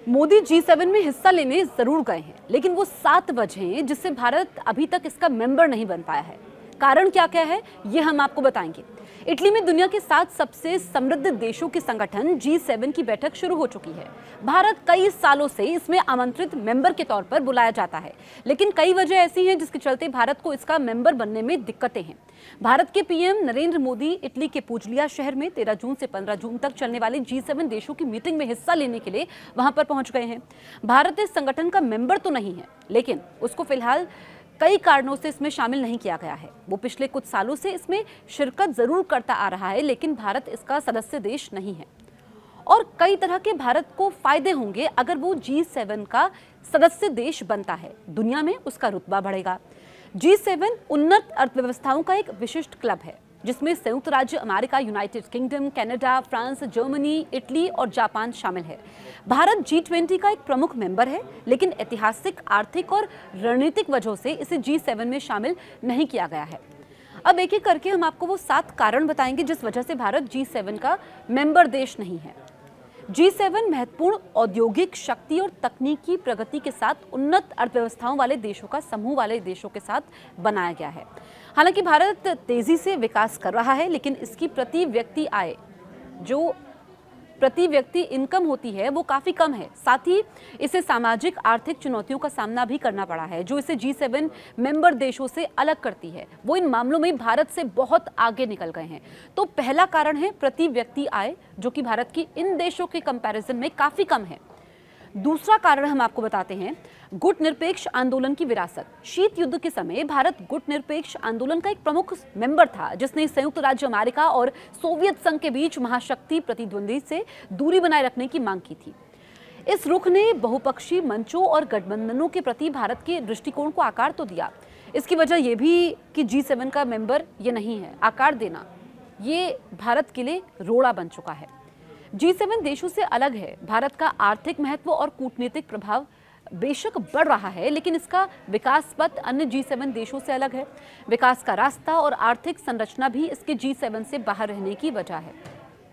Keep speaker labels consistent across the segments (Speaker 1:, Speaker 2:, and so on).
Speaker 1: Modi G7 में हिस्सा लेने जरूर गए हैं, लेकिन वो 7 वजह हैं जिससे भारत अभी तक इसका मेंबर नहीं बन पाया है। कारण क्या क्या है, ये हम आपको बताएंगे। इटली में दुनिया के 7 सबसे समृद्ध देशों के संगठन G7 की बैठक शुरू हो चुकी है। भारत कई सालों से इसमें आमंत्रित मेंबर के तौर पर बुलाया जाता है, लेकिन कई वजह ऐसी हैं जिसके चलते भारत को इसका मेंबर बनने में दिक्कतें हैं। भारत के पीएम नरेंद्र मोदी इटली के पूजलिया शहर में 13 जून से 15 जून तक चलने वाली G7 देशों की मीटिंग में हिस्सा लेने के लिए वहां पर पहुंच गए हैं। भारत इस संगठन का मेंबर तो नहीं है, लेकिन उसको फिलहाल कई कारणों से इसमें शामिल नहीं किया गया है। वो पिछले कुछ सालों से इसमें शिरकत जरूर करता आ रहा है, लेकिन भारत इसका सदस्य देश नहीं है। और कई तरह के भारत को फायदे होंगे अगर वो G7 का सदस्य देश बनता है। दुनिया में उसका रुतबा बढ़ेगा। G7 उन्नत अर्थव्यवस्थाओं का एक विशिष्ट क्लब है जिसमें संयुक्त राज्य America, United kingdom, Canada, France, Germany, Italy और जापान शामिल है। भारत G20 का एक प्रमुख मेंबर है, लेकिन ऐतिहासिक, आर्थिक और रणनीतिक वजहों से इसे G7 में शामिल नहीं किया गया है। अब एक एक करके हम आपको वो 7 कारण बताएंगे जिस वजह से भारत G7 का मेंबर देश नहीं है। G7 महत्वपूर्ण औद्योगिक शक्ति और तकनीकी प्रगति के साथ उन्नत अर्थव्यवस्थाओं वाले देशों का समूह वाले देशों के साथ बनाया गया है। हालांकि भारत तेजी से विकास कर रहा है, लेकिन इसकी प्रति व्यक्ति आय, जो प्रति व्यक्ति इनकम होती है, वो काफी कम है। साथ ही इसे सामाजिक आर्थिक चुनौतियों का सामना भी करना पड़ा है, जो इसे G7 मेंबर देशों से अलग करती है। वो इन मामलों में भारत से बहुत आगे निकल गए हैं। तो पहला कारण है प्रति व्यक्ति आय, जो कि भारत की इन देशों के कंपैरिजन में काफी कम है। दूसरा कारण हम आपको बताते हैं, गुट निरपेक्ष आंदोलन की विरासत। शीत युद्ध के समय भारत गुट निरपेक्ष आंदोलन का एक प्रमुख मेंबर था, जिसने संयुक्त राज्य अमेरिका और सोवियत संघ के बीच महाशक्ति प्रतिद्वंदी से दूरी बनाए रखने की मांग की थी। इस रुख ने बहुपक्षीय मंचों और गठबंधनों के प्रति भारत के दृष्टिकोण को आकार तो दिया। इसकी वजह यह भी कि G7 का मेंबर ये नहीं है। आकार देना ये भारत के लिए रोड़ा बन चुका है। G7 देशों से अलग है। भारत का आर्थिक महत्व और कूटनीतिक प्रभाव बेशक बढ़ रहा है, लेकिन इसका विकास पथ अन्य G7 देशों से अलग है। विकास का रास्ता और आर्थिक संरचना भी इसके G7 से बाहर रहने की वजह है।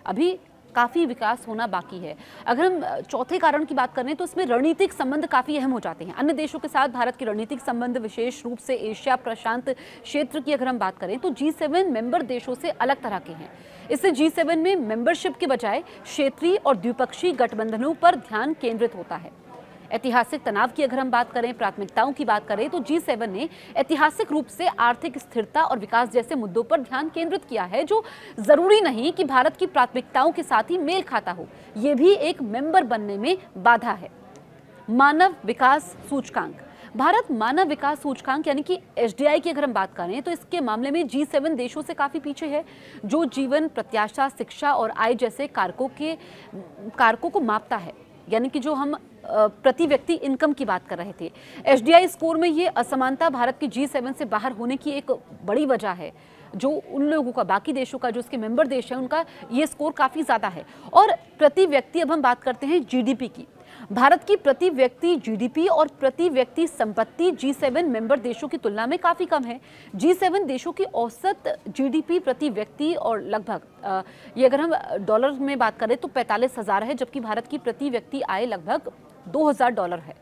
Speaker 1: अभी काफ़ी विकास होना बाकी है। अगर हम चौथे कारण की बात करें तो इसमें रणनीतिक संबंध काफ़ी अहम हो जाते हैं। अन्य देशों के साथ भारत के रणनीतिक संबंध, विशेष रूप से एशिया प्रशांत क्षेत्र की अगर हम बात करें तो G7 मेंबर देशों से अलग तरह के हैं। इससे G7 में मेंबरशिप के बजाय क्षेत्रीय और द्विपक्षीय गठबंधनों पर ध्यान केंद्रित होता है। ऐतिहासिक तनाव की अगर हम बात करें, प्राथमिकताओं की बात करें तो G7 ने ऐतिहासिक रूप से आर्थिक स्थिरता और विकास जैसे मुद्दों पर ध्यान केंद्रित किया है, जो जरूरी नहीं कि भारत की प्राथमिकताओं के साथ ही मेल खाता हो। ये भी एक मेंबर बनने में बाधा है। मानव विकास सूचकांक। भारत मानव विकास सूचकांक यानी कि HDI की अगर हम बात करें तो इसके मामले में G7 देशों से काफ़ी पीछे है, जो जीवन, प्रत्याशा, शिक्षा और आय जैसे कारकों को मापता है। यानी कि जो हम प्रति व्यक्ति इनकम की बात कर रहे थे, HDI स्कोर में ये असमानता भारत की G7 से बाहर होने की एक बड़ी वजह है। जो उन लोगों का, बाकी देशों का, जो इसके मेंबर देश है, उनका ये स्कोर काफ़ी ज़्यादा है। और प्रति व्यक्ति अब हम बात करते हैं GDP की। भारत की प्रति व्यक्ति GDP और प्रति व्यक्ति संपत्ति G7 मेंबर देशों की तुलना में काफ़ी कम है। G7 देशों की औसत GDP प्रति व्यक्ति और लगभग ये अगर हम डॉलर में बात करें तो 45,000 है, जबकि भारत की प्रति व्यक्ति आय लगभग $2,000 है।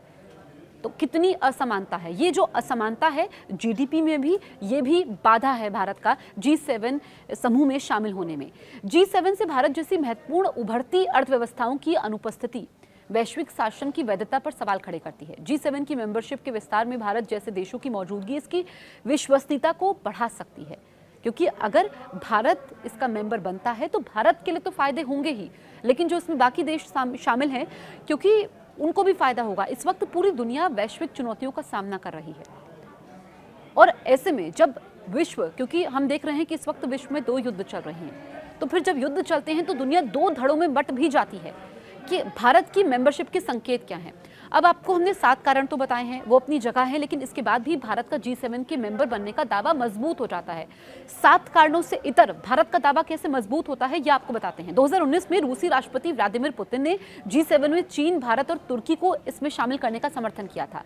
Speaker 1: तो कितनी असमानता है। ये जो असमानता है GDP में भी, ये भी बाधा है भारत का G7 समूह में शामिल होने में। G7 से भारत जैसी महत्वपूर्ण उभरती अर्थव्यवस्थाओं की अनुपस्थिति वैश्विक शासन की वैधता पर सवाल खड़े करती है। G7 की मेंबरशिप के विस्तार में भारत जैसे देशों की मौजूदगी इसकी विश्वसनीयता को बढ़ा सकती है, क्योंकि अगर भारत इसका मेंबर बनता है तो भारत के लिए तो फायदे होंगे ही, लेकिन जो इसमें बाकी देश शामिल हैं, क्योंकि उनको भी फायदा होगा। इस वक्त पूरी दुनिया वैश्विक चुनौतियों का सामना कर रही है, और ऐसे में जब विश्व, क्योंकि हम देख रहे हैं कि इस वक्त विश्व में 2 युद्ध चल रहे हैं, तो फिर जब युद्ध चलते हैं तो दुनिया 2 धड़ों में बट भी जाती है कि भारत की मेंबरशिप के संकेत क्या हैं। अब आपको हमने 7 कारण तो बताए हैं, वो अपनी जगह हैं, लेकिन इसके बाद भी भारत का G7 के मेंबर बनने का दावा मजबूत हो जाता है। 7 कारणों से इतर भारत का दावा कैसे मजबूत होता है, ये आपको बताते हैं। 2019 में रूसी राष्ट्रपति व्लादिमीर पुतिन ने G7 में चीन, भारत और तुर्की को इसमें शामिल करने का समर्थन किया था।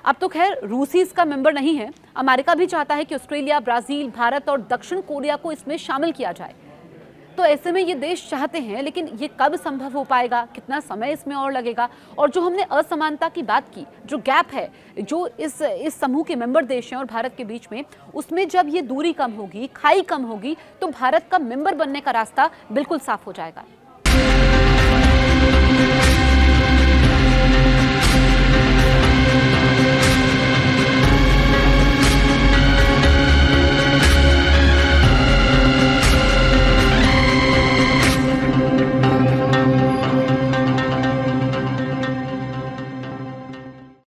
Speaker 1: अब तो खैर रूसी इसका मेंबर नहीं है। अमेरिका भी चाहता है कि ऑस्ट्रेलिया, ब्राजील, भारत और दक्षिण कोरिया को इसमें शामिल किया जाए। तो ऐसे में ये देश चाहते हैं, लेकिन ये कब संभव हो पाएगा, कितना समय इसमें और लगेगा। और जो हमने असमानता की बात की, जो गैप है जो इस समूह के मेंबर देश हैं और भारत के बीच में, उसमें जब ये दूरी कम होगी, खाई कम होगी, तो भारत का मेंबर बनने का रास्ता बिल्कुल साफ हो जाएगा।